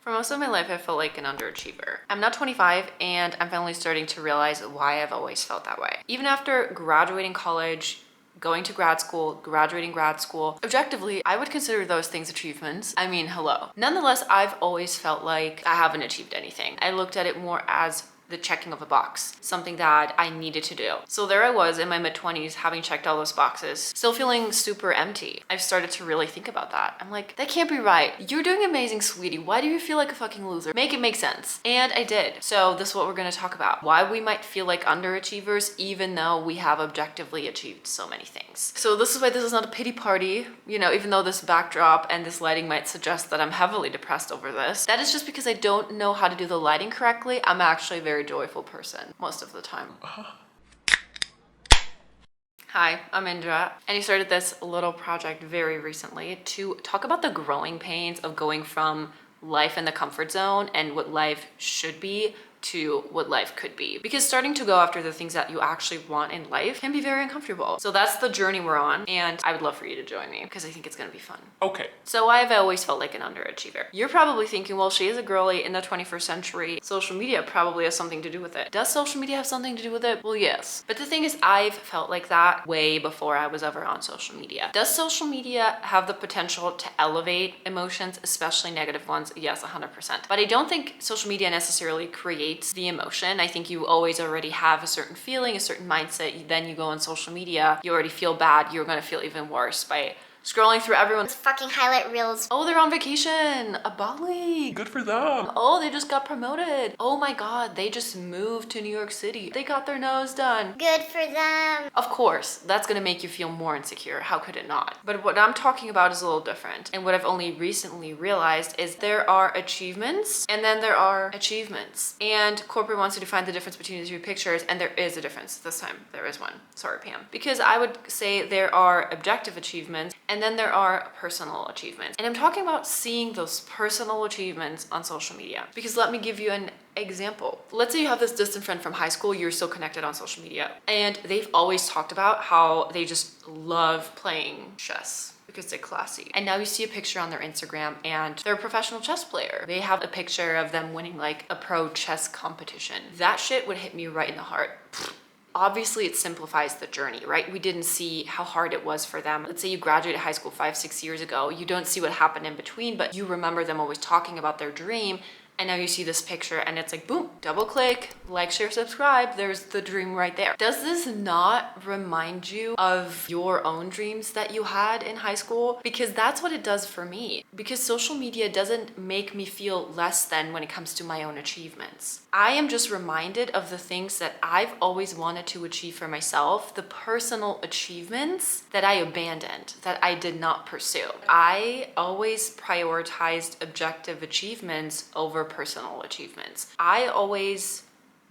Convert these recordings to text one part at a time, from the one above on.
For most of my life, I felt like an underachiever. I'm now 25 and I'm finally starting to realize why I've always felt that way. Even after graduating college, going to grad school, graduating grad school, objectively, I would consider those things achievements. I mean, hello. Nonetheless, I've always felt like I haven't achieved anything. I looked at it more as the checking of a box, something that I needed to do. So there I was in my mid-20s having checked all those boxes, still feeling super empty. I've started to really think about that. I'm like, that can't be right. You're doing amazing, sweetie. Why do you feel like a fucking loser? Make it make sense. And I did. So this is what we're gonna talk about. Why we might feel like underachievers even though we have objectively achieved so many things. So this is why this is not a pity party, you know, even though this backdrop and this lighting might suggest that I'm heavily depressed over this. That is just because I don't know how to do the lighting correctly. I'm actually a very joyful person most of the time. Hi, I'm Indra, and I started this little project very recently to talk about the growing pains of going from life in the comfort zone and what life should be to what life could be. Because starting to go after the things that you actually want in life can be very uncomfortable. So that's the journey we're on, and I would love for you to join me because I think it's gonna be fun. Okay. So I've always felt like an underachiever. You're probably thinking, well, she is a girly in the 21st century. Social media probably has something to do with it. Does social media have something to do with it? Well, yes. But the thing is, I've felt like that way before I was ever on social media. Does social media have the potential to elevate emotions, especially negative ones? Yes, 100%. But I don't think social media necessarily creates the emotion. I think you always already have a certain feeling, a certain mindset. Then you go on social media, you already feel bad. You're gonna feel even worse by scrolling through everyone's fucking highlight reels. Oh, they're on vacation, a Bali. Good for them. Oh, they just got promoted. Oh my God, they just moved to New York City. They got their nose done. Good for them. Of course, that's gonna make you feel more insecure. How could it not? But what I'm talking about is a little different. And what I've only recently realized is there are achievements and then there are achievements. And corporate wants to define the difference between the two pictures, and there is a difference. This time, there is one. Sorry, Pam. Because I would say there are objective achievements and then there are personal achievements. And I'm talking about seeing those personal achievements on social media. Because let me give you an example. Let's say you have this distant friend from high school, you're still connected on social media, and they've always talked about how they just love playing chess because they're classy. And now you see a picture on their Instagram and they're a professional chess player. They have a picture of them winning like a pro chess competition. That shit would hit me right in the heart. Obviously, it simplifies the journey, right? We didn't see how hard it was for them. Let's say you graduated high school 5-6 years ago. You don't see what happened in between, but you remember them always talking about their dream. And now you see this picture and it's like, boom, double click, like, share, subscribe. There's the dream right there. Does this not remind you of your own dreams that you had in high school? Because that's what it does for me. Because social media doesn't make me feel less than when it comes to my own achievements. I am just reminded of the things that I've always wanted to achieve for myself, the personal achievements that I abandoned, that I did not pursue. I always prioritized objective achievements over personal achievements. I always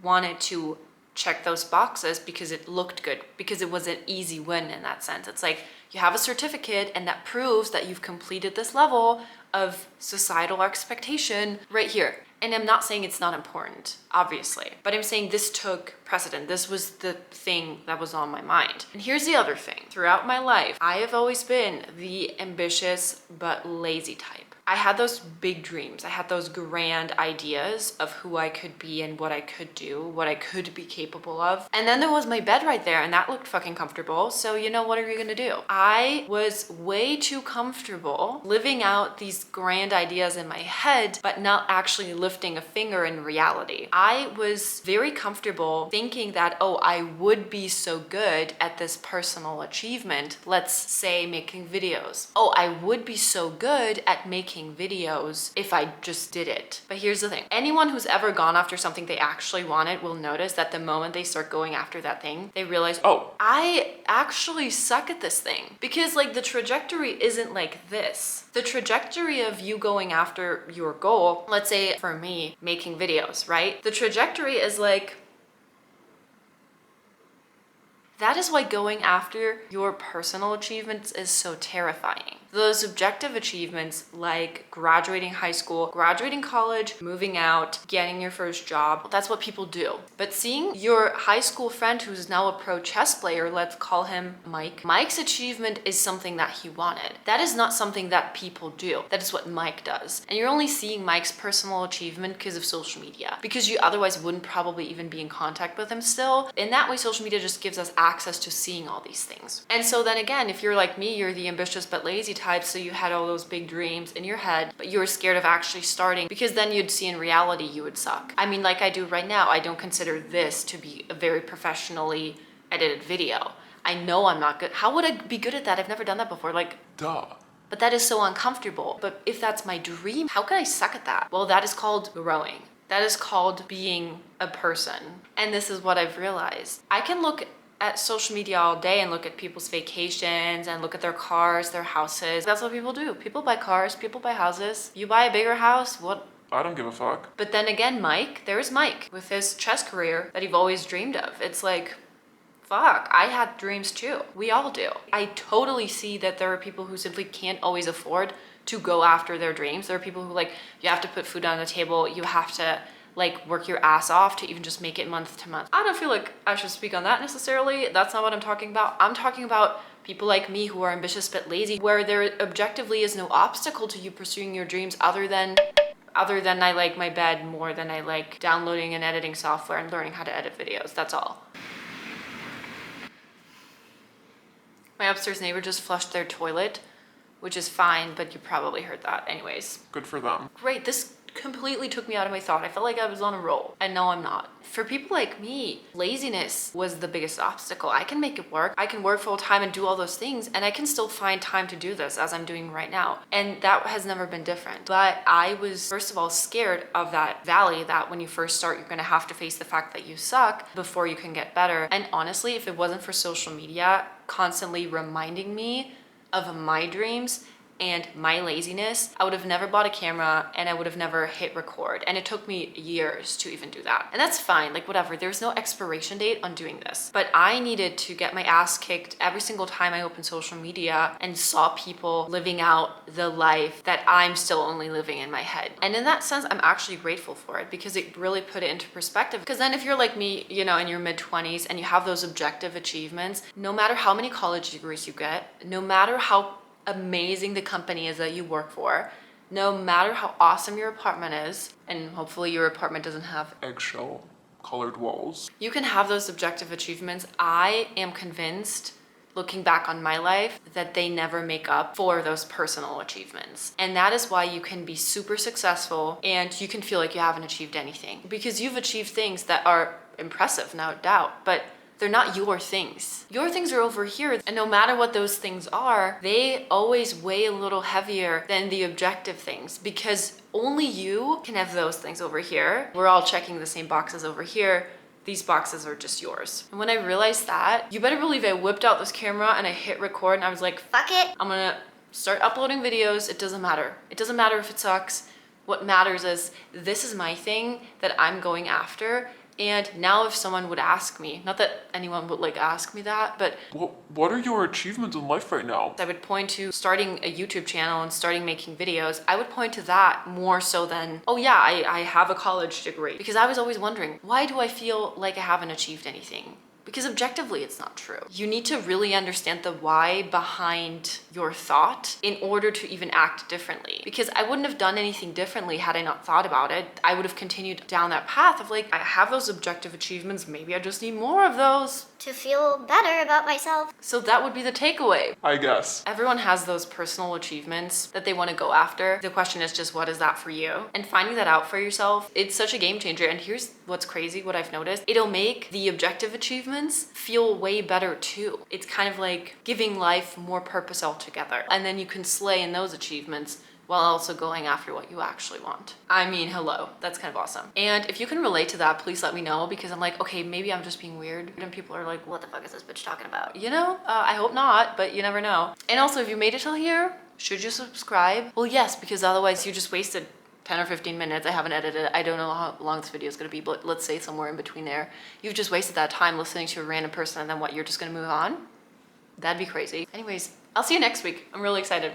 wanted to check those boxes because it looked good, because it was an easy win in that sense. It's like you have a certificate and that proves that you've completed this level of societal expectation right here. And I'm not saying it's not important, obviously, but I'm saying this took precedent. This was the thing that was on my mind. And here's the other thing. Throughout my life, I have always been the ambitious but lazy type. I had those big dreams. I had those grand ideas of who I could be and what I could do, what I could be capable of. And then there was my bed right there and that looked fucking comfortable. So you know, what are you gonna do? I was way too comfortable living out these grand ideas in my head, but not actually lifting a finger in reality. I was very comfortable thinking that, oh, I would be so good at this personal achievement. Let's say making videos. Oh, I would be so good at making videos if I just did it. But here's the thing. Anyone who's ever gone after something they actually wanted will notice that the moment they start going after that thing, they realize, oh, I actually suck at this thing. Because like the trajectory isn't like this. The trajectory of you going after your goal, let's say for me, making videos, right? The trajectory is like, that is why going after your personal achievements is so terrifying. Those objective achievements like graduating high school, graduating college, moving out, getting your first job, that's what people do. But seeing your high school friend who's now a pro chess player, let's call him Mike. Mike's achievement is something that he wanted. That is not something that people do. That is what Mike does. And you're only seeing Mike's personal achievement because of social media, because you otherwise wouldn't probably even be in contact with him still. In that way, social media just gives us access to seeing all these things. And so then again, if you're like me, you're the ambitious but lazy type, so you had all those big dreams in your head, but you were scared of actually starting because then you'd see in reality you would suck. I mean, like I do right now, I don't consider this to be a very professionally edited video. I know I'm not good. How would I be good at that? I've never done that before. Like, duh. But that is so uncomfortable. But if that's my dream, how could I suck at that? Well, that is called growing. That is called being a person. And this is what I've realized. I can look at social media all day and look at people's vacations and look at their cars, their houses. That's what people do. People buy cars, people buy houses. You buy a bigger house, what? I don't give a fuck. But then again, Mike, there's Mike with his chess career that he've always dreamed of. It's like, fuck, I had dreams too. We all do. I totally see that there are people who simply can't always afford to go after their dreams. There are people who like, you have to put food on the table. You have to like work your ass off to even just make it month to month. I don't feel like I should speak on that necessarily. That's not what I'm talking about. I'm talking about people like me who are ambitious but lazy, where there objectively is no obstacle to you pursuing your dreams other than I like my bed more than I like downloading and editing software and learning how to edit videos. That's all. My upstairs neighbor just flushed their toilet, which is fine, but you probably heard that anyways. Good for them. Great, this completely took me out of my thought. I felt like I was on a roll, and no, I'm not. For people like me, laziness was the biggest obstacle. I can make it work. I can work full time and do all those things, and I can still find time to do this as I'm doing right now. And that has never been different. But I was, first of all, scared of that valley that when you first start, you're gonna have to face the fact that you suck before you can get better. And honestly, if it wasn't for social media constantly reminding me of my dreams and my laziness, I would have never bought a camera and I would have never hit record. And it took me years to even do that. And that's fine, like whatever. There's no expiration date on doing this. But I needed to get my ass kicked every single time I opened social media and saw people living out the life that I'm still only living in my head. And in that sense, I'm actually grateful for it because it really put it into perspective. Because then if you're like me, you know, in your mid-20s and you have those objective achievements, no matter how many college degrees you get, no matter how amazing the company is that you work for, no matter how awesome your apartment is, and hopefully your apartment doesn't have Eggshell colored walls. You can have those objective achievements. I am convinced, looking back on my life, that they never make up for those personal achievements. And that is why you can be super successful and you can feel like you haven't achieved anything, because you've achieved things that are impressive, no doubt, but they're not your things. Your things are over here, and no matter what those things are, they always weigh a little heavier than the objective things, because only you can have those things over here. We're all checking the same boxes over here. These boxes are just yours. And when I realized that, you better believe I whipped out this camera and I hit record and I was like, Fuck it. I'm gonna start uploading videos. It doesn't matter. It doesn't matter if it sucks. What matters is this is my thing that I'm going after. And now if someone would ask me, not that anyone would like ask me that, but What are your achievements in life right now? I would point to starting a YouTube channel and starting making videos. I would point to that more so than, oh yeah, I have a college degree. Because I was always wondering, why do I feel like I haven't achieved anything? Because objectively, it's not true. You need to really understand the why behind your thought in order to even act differently. Because I wouldn't have done anything differently had I not thought about it. I would have continued down that path of like, I have those objective achievements, maybe I just need more of those. To feel better about myself. So that would be the takeaway. I guess. Everyone has those personal achievements that they want to go after. The question is just, what is that for you? And finding that out for yourself, it's such a game changer. And here's what's crazy, what I've noticed. It'll make the objective achievements feel way better too. It's kind of like giving life more purpose altogether. And then you can slay in those achievements while also going after what you actually want. I mean, hello, that's kind of awesome. And if you can relate to that, please let me know, because I'm like, okay, maybe I'm just being weird. And people are like, what the fuck is this bitch talking about? You know, I hope not, but you never know. And also, if you made it till here, should you subscribe? Well, yes, because otherwise you just wasted 10 or 15 minutes. I haven't edited it. I don't know how long this video is going to be, but let's say somewhere in between there. You've just wasted that time listening to a random person, and then what, you're just going to move on? That'd be crazy. Anyways, I'll see you next week. I'm really excited.